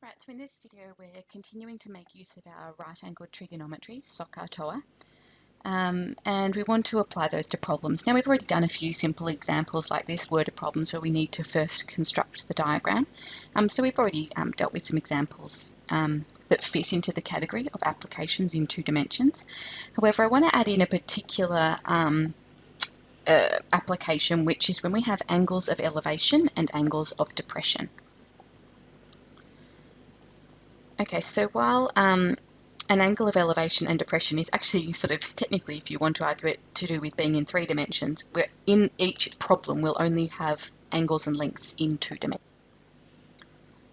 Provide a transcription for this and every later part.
Right, so in this video we're continuing to make use of our right-angled trigonometry, SOHCAHTOA, and we want to apply those to problems. Now we've already done a few simple examples like this, worded problems, where we need to first construct the diagram. So we've already dealt with some examples that fit into the category of applications in 2 dimensions. However, I want to add in a particular application, which is when we have angles of elevation and angles of depression. Okay, so while an angle of elevation and depression is actually sort of technically, if you want to argue it, to do with being in 3 dimensions, where in each problem we'll only have angles and lengths in 2 dimensions.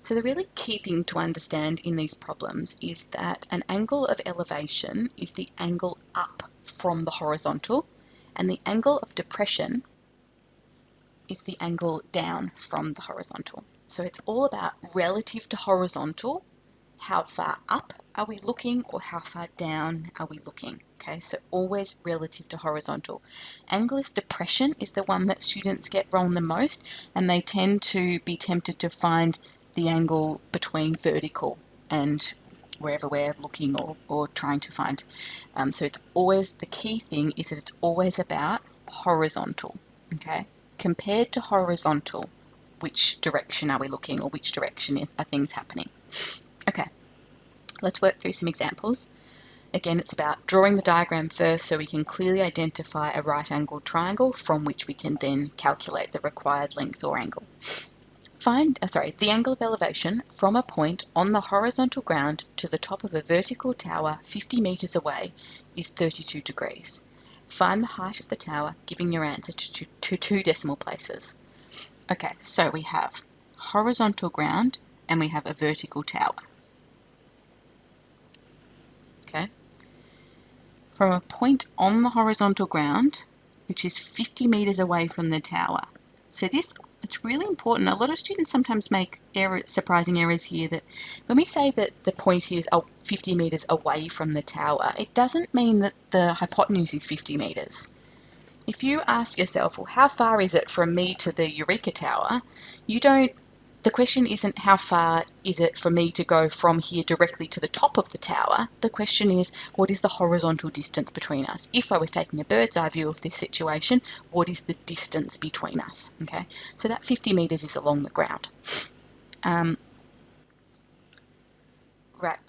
So the really key thing to understand in these problems is that an angle of elevation is the angle up from the horizontal, and the angle of depression is the angle down from the horizontal. So it's all about relative to horizontal. How far up are we looking, or how far down are we looking? Okay, so always relative to horizontal. Angle of depression is the one that students get wrong the most, and they tend to be tempted to find the angle between vertical and wherever we're looking or trying to find. So it's always, the key thing is that it's always about horizontal, okay? Compared to horizontal, which direction are we looking, or which direction are things happening? Okay, let's work through some examples. Again, it's about drawing the diagram first so we can clearly identify a right-angled triangle from which we can then calculate the required length or angle. The angle of elevation from a point on the horizontal ground to the top of a vertical tower 50 metres away is 32 degrees. Find the height of the tower, giving your answer to 2 decimal places. Okay, so we have horizontal ground and we have a vertical tower. Okay. From a point on the horizontal ground, which is 50 metres away from the tower. So it's really important. A lot of students sometimes make surprising errors here, that when we say that the point is 50 metres away from the tower, it doesn't mean that the hypotenuse is 50 metres. If you ask yourself, well, how far is it from me to the Eureka Tower, the question isn't how far is it for me to go from here directly to the top of the tower. The question is, what is the horizontal distance between us? If I was taking a bird's eye view of this situation, what is the distance between us? Okay, so that 50 metres is along the ground. Right,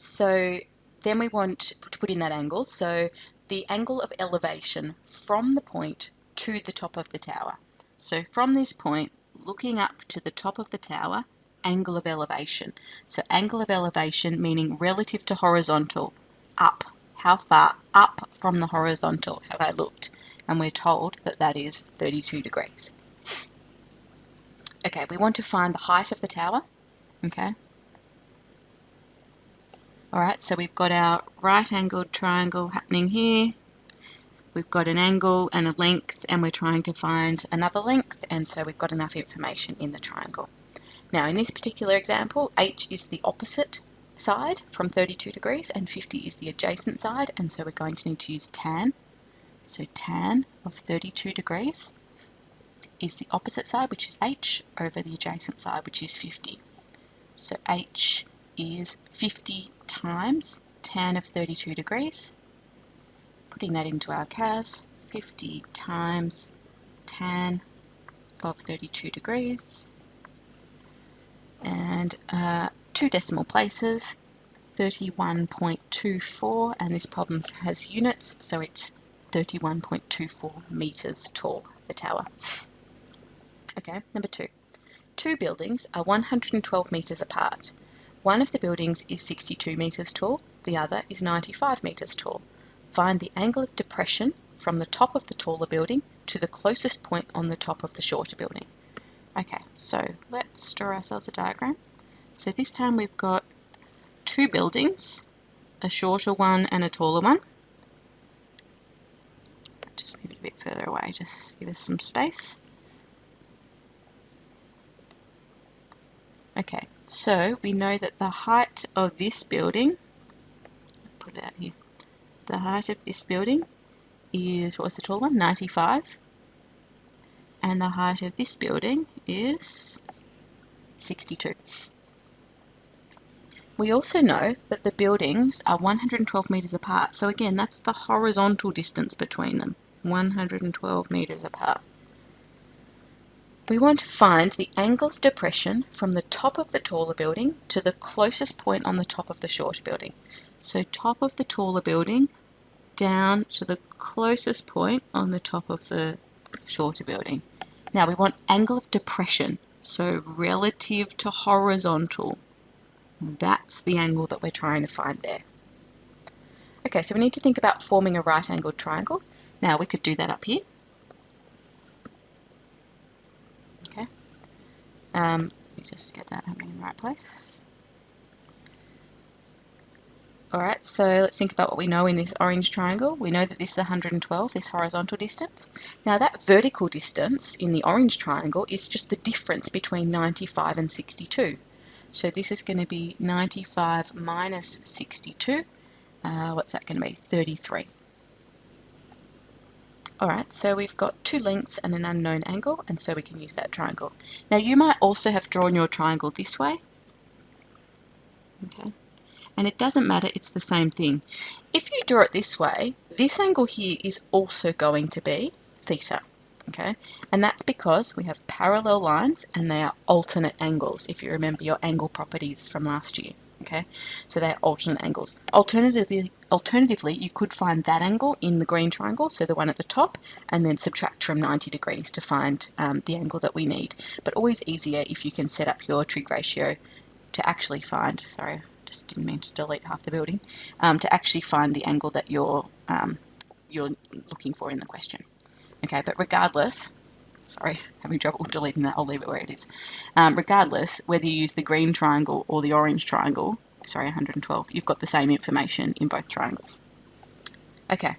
so then we want to put in that angle. So the angle of elevation from the point to the top of the tower. So from this point, looking up to the top of the tower, angle of elevation. So angle of elevation meaning relative to horizontal, up. How far up from the horizontal have I looked? And we're told that that is 32 degrees. Okay, we want to find the height of the tower. Okay. Alright, so we've got our right-angled triangle happening here. We've got an angle and a length, and we're trying to find another length, and so we've got enough information in the triangle. Now, in this particular example, H is the opposite side from 32 degrees, and 50 is the adjacent side, and so we're going to need to use tan. So tan of 32 degrees is the opposite side, which is H, over the adjacent side, which is 50. So H is 50 times tan of 32 degrees. Putting that into our cas, 50 times tan of 32 degrees, and 2 decimal places, 31.24, and this problem has units, so it's 31.24 metres tall, the tower. Okay, number 2. 2 buildings are 112 metres apart. One of the buildings is 62 metres tall, the other is 95 metres tall. Find the angle of depression from the top of the taller building to the closest point on the top of the shorter building. Okay, so let's draw ourselves a diagram. So this time we've got 2 buildings, a shorter one and a taller one. Just move it a bit further away, just give us some space. Okay, so we know that the height of this building, put it out here, the height of this building is, what was the tall one? 95. And the height of this building is 62. We also know that the buildings are 112 metres apart. So again, that's the horizontal distance between them, 112 metres apart. We want to find the angle of depression from the top of the taller building to the closest point on the top of the shorter building. So top of the taller building down to the closest point on the top of the shorter building. Now we want angle of depression, so relative to horizontal. That's the angle that we're trying to find there. Okay, so we need to think about forming a right-angled triangle. Now we could do that up here. Okay. Let me just get that happening in the right place. Alright, so let's think about what we know in this orange triangle. We know that this is 112, this horizontal distance. Now that vertical distance in the orange triangle is just the difference between 95 and 62. So this is going to be 95 minus 62. What's that going to be? 33. Alright, so we've got two lengths and an unknown angle, and so we can use that triangle. Now you might also have drawn your triangle this way. Okay. And it doesn't matter, it's the same thing. If you draw it this way, this angle here is also going to be theta, okay? And that's because we have parallel lines and they are alternate angles, if you remember your angle properties from last year, okay? So they are alternate angles. Alternatively, you could find that angle in the green triangle, so the one at the top, and then subtract from 90 degrees to find the angle that we need. But always easier if you can set up your trig ratio to actually find, sorry, just didn't mean to delete half the building, to actually find the angle that you're looking for in the question. Okay, but regardless, sorry, having trouble deleting that, I'll leave it where it is. Regardless, whether you use the green triangle or the orange triangle, sorry, 112, you've got the same information in both triangles. Okay,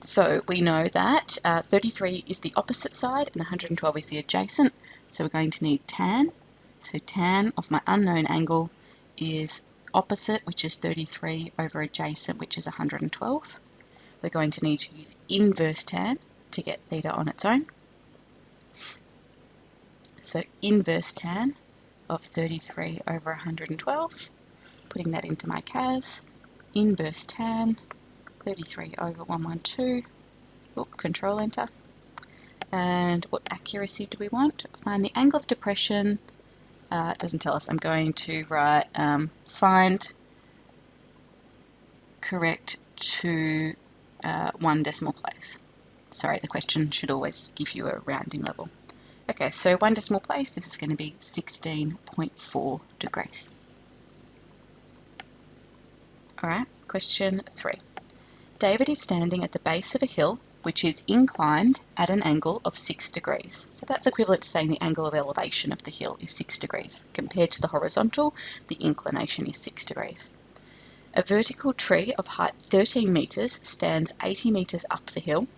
so we know that 33 is the opposite side and 112 is the adjacent, so we're going to need tan. So tan of my unknown angle is opposite, which is 33, over adjacent, which is 112. We're going to need to use inverse tan to get theta on its own. So inverse tan of 33 over 112, putting that into my cas, inverse tan 33 over 112, control enter. And what accuracy do we want? Find the angle of depression. It doesn't tell us. I'm going to write find correct to 1 decimal place. Sorry, the question should always give you a rounding level. Okay, so 1 decimal place, this is going to be 16.4 degrees. Alright, question 3. David is standing at the base of a hill which is inclined at an angle of 6 degrees. So that's equivalent to saying the angle of elevation of the hill is 6 degrees. Compared to the horizontal, the inclination is 6 degrees. A vertical tree of height 13 metres stands 80 metres up the hill.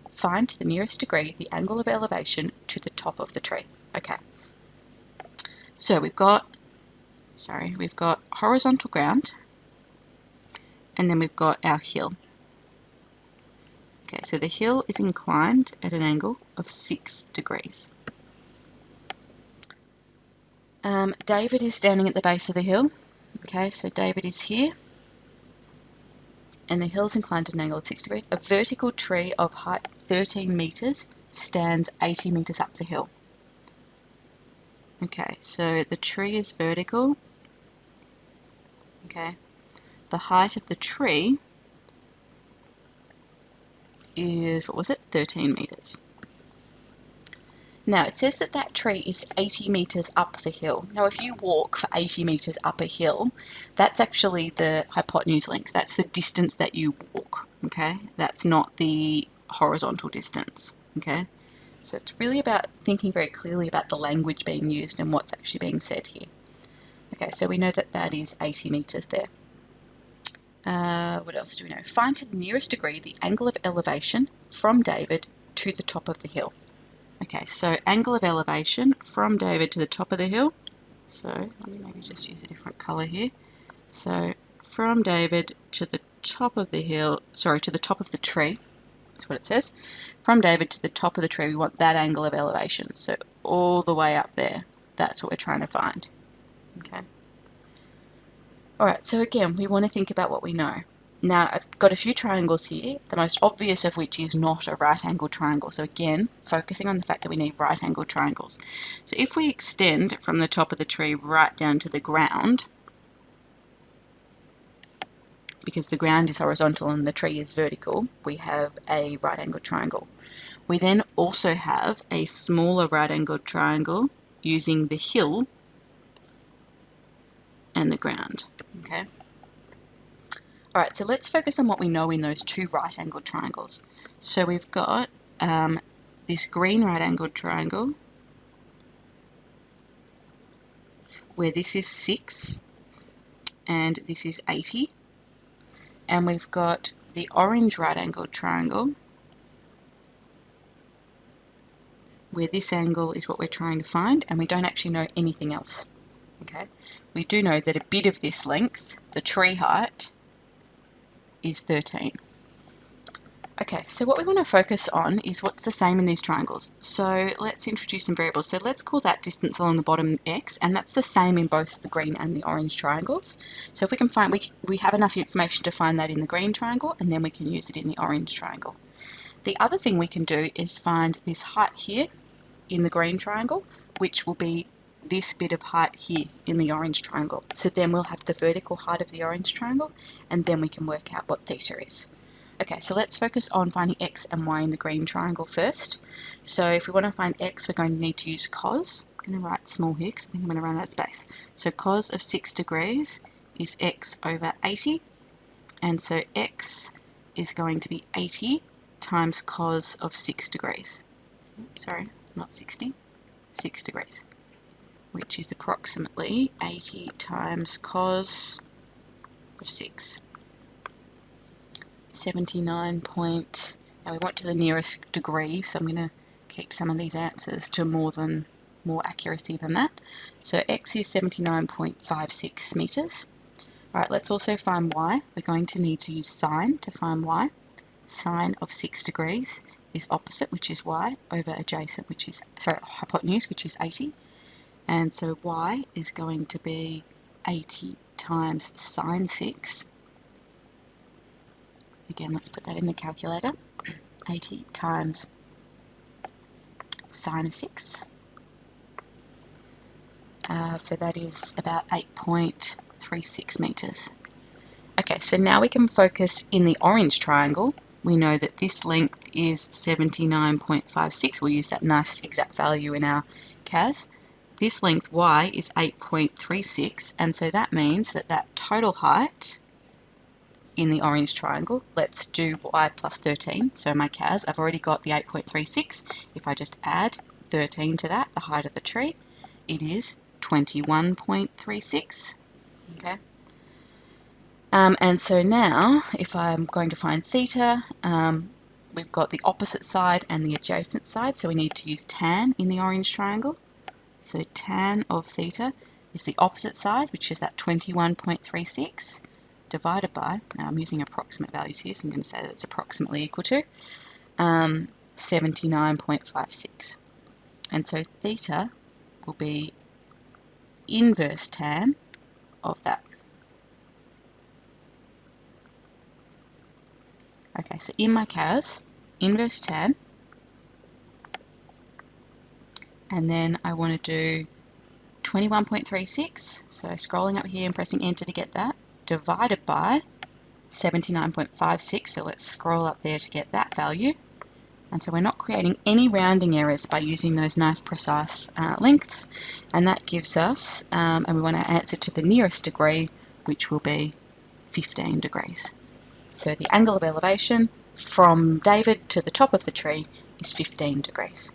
Find to the nearest degree the angle of elevation to the top of the tree. Okay. So we've got horizontal ground, and then we've got our hill. Okay, so the hill is inclined at an angle of 6 degrees. David is standing at the base of the hill. Okay, so David is here, and the hill is inclined at an angle of 6 degrees. A vertical tree of height 13 metres stands 80 metres up the hill. Okay, so the tree is vertical. Okay, the height of the tree is, 13 metres. Now it says that that tree is 80 metres up the hill. Now if you walk for 80 metres up a hill, that's actually the hypotenuse length. That's the distance that you walk, okay? That's not the horizontal distance, okay? So it's really about thinking very clearly about the language being used and what's actually being said here. Okay, so we know that that is 80 metres there. What else do we know? Find to the nearest degree the angle of elevation from David to the top of the hill. Okay, so angle of elevation from David to the top of the hill. So let me maybe just use a different colour here. So from David to the top of the hill, sorry, to the top of the tree. That's what it says. From David to the top of the tree, we want that angle of elevation. So all the way up there. That's what we're trying to find. Okay. Alright, so again, we want to think about what we know. Now, I've got a few triangles here, the most obvious of which is not a right-angled triangle. So again, focusing on the fact that we need right-angled triangles. So if we extend from the top of the tree right down to the ground, because the ground is horizontal and the tree is vertical, we have a right-angled triangle. We then also have a smaller right-angled triangle using the hill and the ground. Okay. Alright, so let's focus on what we know in those two right-angled triangles. So we've got this green right-angled triangle where this is 6 and this is 80. And we've got the orange right-angled triangle where this angle is what we're trying to find and we don't actually know anything else. Okay, we do know that a bit of this length, the tree height, is 13. Okay, so what we want to focus on is what's the same in these triangles. So let's introduce some variables. So let's call that distance along the bottom x, and that's the same in both the green and the orange triangles. So if we can find, we have enough information to find that in the green triangle, and then we can use it in the orange triangle. The other thing we can do is find this height here in the green triangle, which will be this bit of height here in the orange triangle. So then we'll have the vertical height of the orange triangle, and then we can work out what theta is. Okay, so let's focus on finding x and y in the green triangle first. So if we want to find x, we're going to need to use cos. I'm going to write small here because I think I'm going to run out of space. So cos of 6 degrees is x over 80, and so x is going to be 80 times cos of 6 degrees. Sorry, not 60, 6 degrees, which is approximately 80 times cos of 6. 79 point, now we want to the nearest degree, so I'm going to keep some of these answers to more accuracy than that. So x is 79.56 metres. Alright, let's also find y. We're going to need to use sine to find y. Sine of 6 degrees is opposite, which is y, over adjacent, which is, sorry, hypotenuse, which is 80. And so y is going to be 80 times sine 6. Again, let's put that in the calculator. 80 times sine of 6. So that is about 8.36 metres. Okay, so now we can focus in the orange triangle. We know that this length is 79.56. We'll use that nice exact value in our CAS. This length y is 8.36, and so that means that that total height in the orange triangle, let's do y plus 13. So my CAS, I've already got the 8.36. If I just add 13 to that, the height of the tree, it is 21.36. Okay. And so now, if I'm going to find theta, we've got the opposite side and the adjacent side, so we need to use tan in the orange triangle. So tan of theta is the opposite side, which is that 21.36, divided by, now I'm using approximate values here, so I'm going to say that it's approximately equal to 79.56. And so theta will be inverse tan of that. Okay, so in my CAS, inverse tan, and then I want to do 21.36, so scrolling up here and pressing enter to get that, divided by 79.56, so let's scroll up there to get that value. And so we're not creating any rounding errors by using those nice precise lengths, and that gives us, and we want to answer to the nearest degree, which will be 15 degrees. So the angle of elevation from David to the top of the tree is 15 degrees.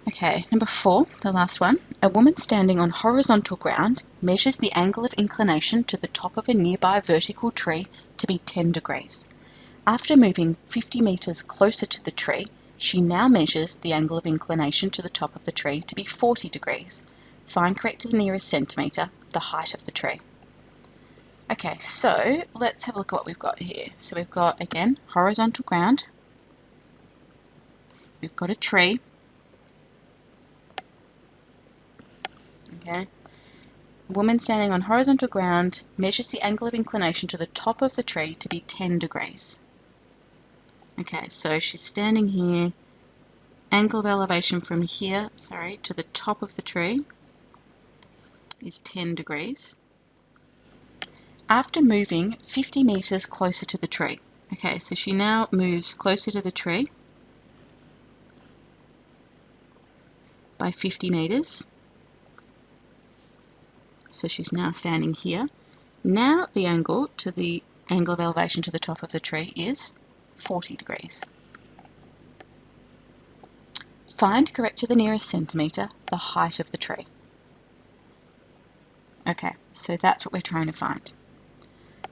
Okay, number 4, the last one. A woman standing on horizontal ground measures the angle of inclination to the top of a nearby vertical tree to be 10 degrees. After moving 50 metres closer to the tree, she now measures the angle of inclination to the top of the tree to be 40 degrees. Find correct to the nearest centimetre the height of the tree. Okay, so let's have a look at what we've got here. So we've got, again, horizontal ground. We've got a tree. Okay. A woman standing on horizontal ground measures the angle of inclination to the top of the tree to be 10 degrees. Okay, so she's standing here. Angle of elevation from here, to the top of the tree is 10 degrees. After moving 50 meters closer to the tree. Okay, so she now moves closer to the tree by 50 meters. So she's now standing here. Now the angle of elevation to the top of the tree is 40 degrees. Find, correct to the nearest centimetre, the height of the tree. Okay, so that's what we're trying to find.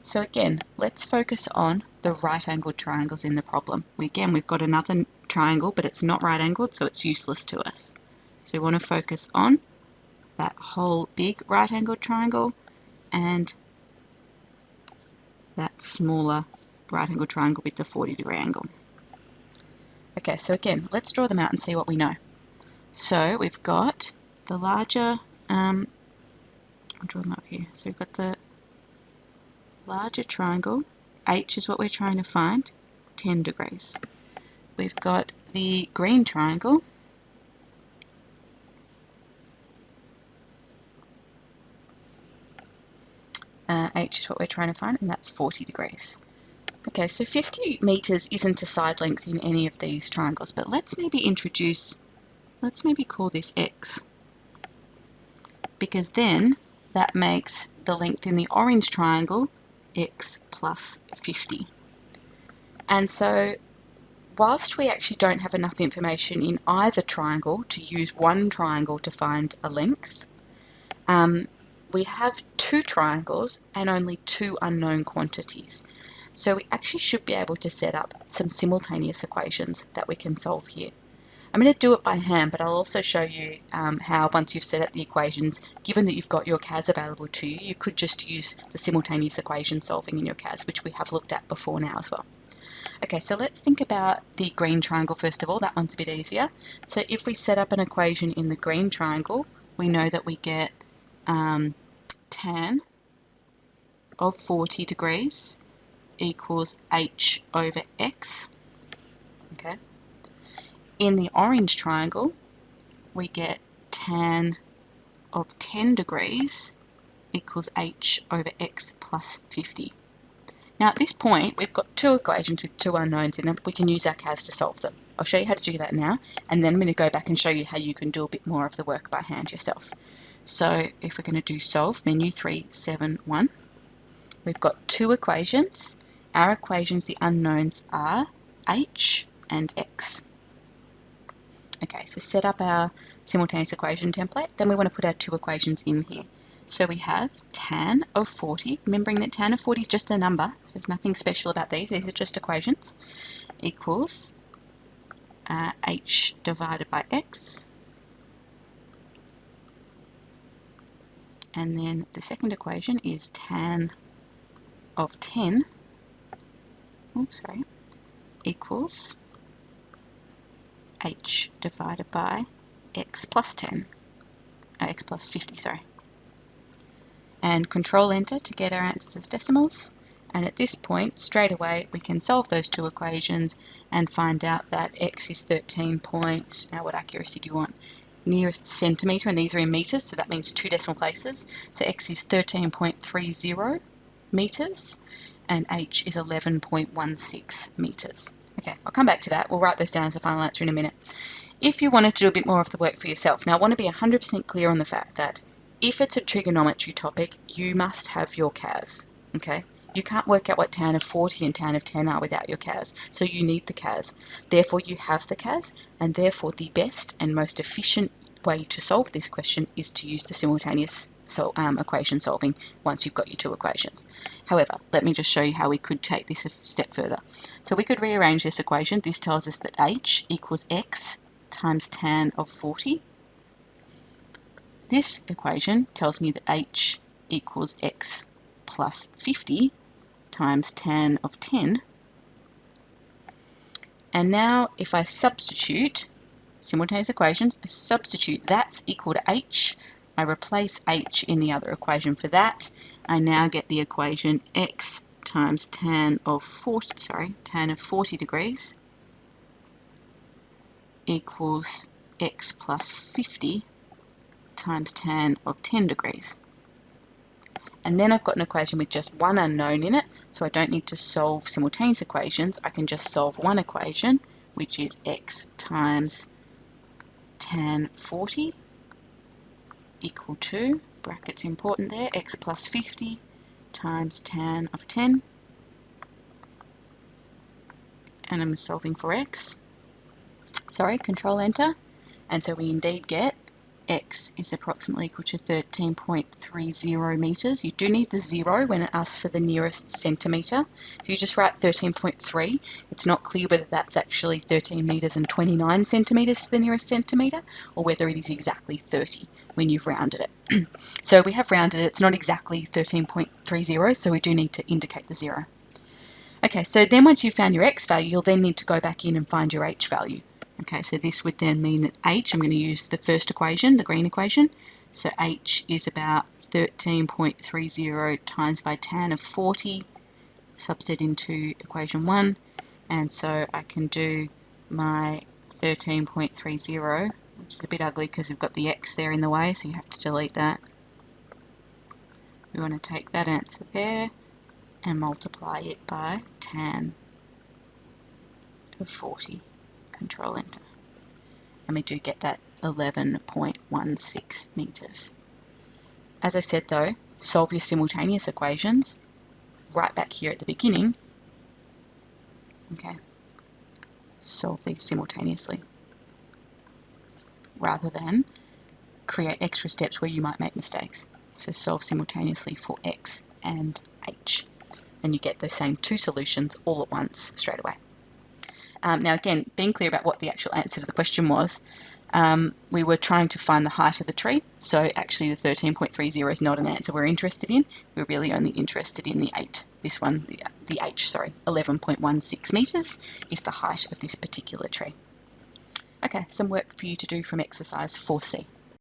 So again, let's focus on the right-angled triangles in the problem. We've got another triangle, but it's not right-angled, so it's useless to us. So we want to focus on that whole big right-angled triangle and that smaller right-angled triangle with the 40-degree angle. Okay, so again, let's draw them out and see what we know. So we've got the larger, I'll draw them up here. So we've got the larger triangle, H is what we're trying to find, 10 degrees. We've got the green triangle, H is what we're trying to find, and that's 40 degrees. Okay, so 50 meters isn't a side length in any of these triangles, but let's maybe call this X, because then that makes the length in the orange triangle X plus 50. And so whilst we actually don't have enough information in either triangle to use one triangle to find a length, we have two triangles and only two unknown quantities. So we actually should be able to set up some simultaneous equations that we can solve here. I'm going to do it by hand, but I'll also show you how, once you've set up the equations, given that you've got your CAS available to you, you could just use the simultaneous equation solving in your CAS, which we have looked at before now as well. Okay, so let's think about the green triangle first of all. That one's a bit easier. So if we set up an equation in the green triangle, we know that we get tan of 40 degrees equals h over x. Okay. In the orange triangle, we get tan of 10 degrees equals h over x plus 50. Now at this point, we've got two equations with two unknowns in them. We can use our CAS to solve them. I'll show you how to do that now, and then I'm going to go back and show you how you can do a bit more of the work by hand yourself. So if we're going to do solve, menu 371, we've got two equations. Our equations, the unknowns are h and x. Okay, so set up our simultaneous equation template. Then we want to put our two equations in here. So we have tan of 40, remembering that tan of 40 is just a number, so there's nothing special about these are just equations, equals h divided by x. And then the second equation is tan of 10, equals h divided by x plus 10, x plus 50, and control enter to get our answers as decimals. And at this point, straight away, we can solve those two equations and find out that x is 13 point, now what accuracy do you want? Nearest centimetre, and these are in metres, so that means two decimal places. So x is 13.30 metres, and h is 11.16 metres. Okay, I'll come back to that. We'll write those down as a final answer in a minute. If you wanted to do a bit more of the work for yourself, now I want to be 100% clear on the fact that if it's a trigonometry topic, you must have your CAS, okay? You can't work out what tan of 40 and tan of 10 are without your CAS, so you need the CAS. Therefore, you have the CAS, and therefore the best and most efficient way to solve this question is to use the simultaneous equation solving once you've got your two equations. However, let me just show you how we could take this a step further. So we could rearrange this equation. This tells us that h equals x times tan of 40. This equation tells me that h equals x plus 50 times tan of 10. And now if I substitute simultaneous equations, I substitute that's equal to h I replace h in the other equation for that. I now get the equation x times tan of 40 degrees equals x plus 50 times tan of 10 degrees. And then I've got an equation with just one unknown in it, so I don't need to solve simultaneous equations. I can just solve one equation, which is x times tan 40 equal to, brackets important there, x plus 50 times tan of 10. And I'm solving for x. Sorry, control enter. And so we indeed get x is approximately equal to 13.30 metres. You do need the 0 when it asks for the nearest centimetre. If you just write 13.3, it's not clear whether that's actually 13 metres and 29 centimetres to the nearest centimetre, or whether it is exactly 30 when you've rounded it. So we have rounded it, it's not exactly 13.30, so we do need to indicate the 0. Okay, so then once you've found your x value, you'll then need to go back in and find your h value. Okay, so this would then mean that h, I'm going to use the first equation, the green equation. So h is about 13.30 times by tan of 40, substitute into equation 1. And so I can do my 13.30, which is a bit ugly because we've got the x there in the way, so you have to delete that. We want to take that answer there and multiply it by tan of 40. Control enter. And we do get that 11.16 metres. As I said though, solve your simultaneous equations right back here at the beginning. Okay, solve these simultaneously rather than create extra steps where you might make mistakes. So solve simultaneously for x and h, and you get those same two solutions all at once straight away. Now again, being clear about what the actual answer to the question was, we were trying to find the height of the tree, so actually the 13.30 is not an answer we're interested in. We're really only interested in the 8. This one, the h, sorry, 11.16 metres is the height of this particular tree. Okay, some work for you to do from exercise 4C.